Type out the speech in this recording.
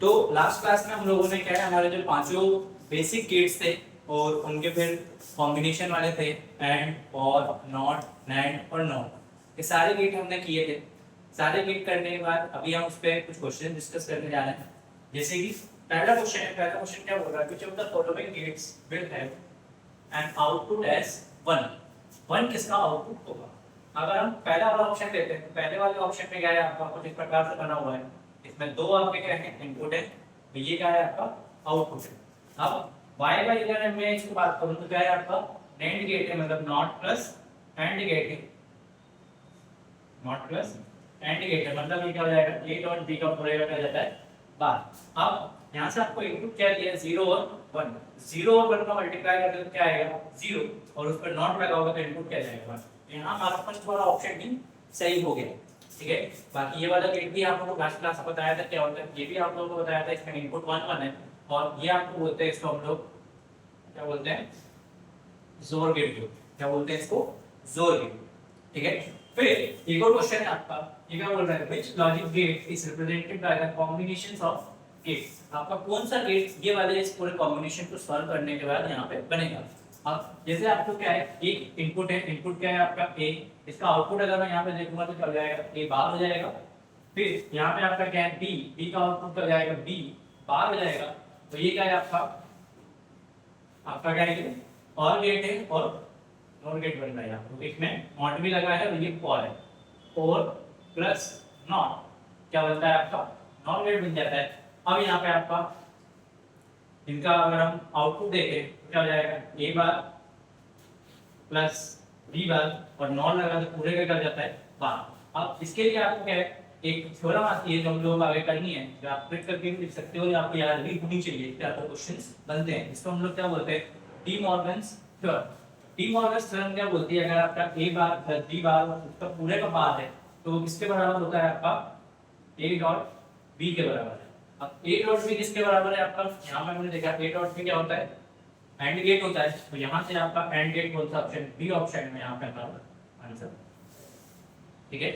तो last class में हम लोगों ने क्या है, हमारे जो पांचों बेसिक गेट्स थे और उनके फिर कॉम्बिनेशन वाले थे, एंड और नॉट, नैंड और नॉट, ये सारे गेट हमने किए थे। सारे गेट करने के बाद अभी हम उस पर कुछ क्वेश्चन डिस्कस करने जा रहे हैं। जैसे कि पहला क्वेश्चन क्या बोल रहा है, which of the following gates will have an output as 1? 1 किसका आउटपुट होगा? अगर हम पहला वाला ऑप्शन लेते हैं तो पहले वाले ऑप्शन में क्या है, आपका कुछ इस प्रकार से बना हुआ है, इसमें दो आपके क्या है, इनपुट है, तो ये क्या है आपका आउटपुट है। अब y बाई 11 में इसकी बात करूं तो क्या है आपका NAND गेट है, मतलब नॉट प्लस एंड गेट है, नॉट प्लस एंड गेट है, मतलब ये क्या हो जाएगा, a डॉट b का पूरा क्या जाता है बात। अब यहाँ से आपको इनपुट क्या दिया है, 0 और 1, 0 और 1 का मल्टीप्लाई करते तो क्या आएगा 0, और उस पर नॉट लगा होगा तो इनपुट क्या जाएगा 1। यहाँ हमारा फर्स्ट वाला ऑप्शन भी सही हो गया, ठीक है। बाकी ये वाला गेट भी आप लोगों को लास्ट क्लास में बताया था क्या होता है, ये भी आप लोगों को बताया था, इसमें इनपुट 1 1 है, और ये आपको बोलते हैं, इसको हम लोग क्या बोलते हैं, जोर गेट, क्या बोलते हैं इसको, जोर गेट, ठीक है। फिर एक और क्वेश्चन है आपका, ये क्या बोल रहा है, which logic gate is represented by the combinations of gates, आपका कौन सा गेट ये वाले इस पूरे कॉम्बिनेशन को सॉल्व करने के बाद यहाँ पे बनेगा। अब जैसे आपको क्या है, एक इनपुट है, इनपुट क्या है आपका a, इसका आउटपुट अगर मैं यहाँ पे देखूंगा तो क्या हो जाएगा, a बाहर हो जाएगा। फिर यहाँ पे आपका क्या है b, b का आउटपुट क्या जाएगा, b बाहर हो जाएगा। तो ये क्या है आपका क्या है, और गेट है और नॉर गेट बन रहा है, आपको इसमें नॉट भी लगा है और ये और है, और प्लस नॉट क्या बनता है आपका नॉर गेट बन जाता है। अब यहाँ पे आपका इनका अगर हम आउटपुट देखें तो क्या हो जाएगा, a बार प्लस b बार और नॉट लगा तो पूरे का कर जाता है बार। अब इसके लिए आपको क्या है, एक थ्योरम आती है जो हम लोग आगे करनी है, जो आप प्रिंट करके भी लिख सकते हो या आपको याद भी होनी चाहिए, क्या आपको क्वेश्चंस बनते हैं। इसको हम लोग क्या बोलते हैं, D Morgan's theorem. D Morgan's theorem क्या बोलती है, अगर आपका a बार प्लस b बार उसका पूरे का बार है तो किसके बराबर होता है आपका a डॉट b के बराबर है। अब a डॉट b किसके बराबर है आपका, यहाँ पे हमने देखा a डॉट b क्या होता है, एंड गेट होता है, तो यहाँ से आपका एंड गेट कौन सा ऑप्शन, बी ऑप्शन में यहाँ पे हमारा आंसर, ठीक है।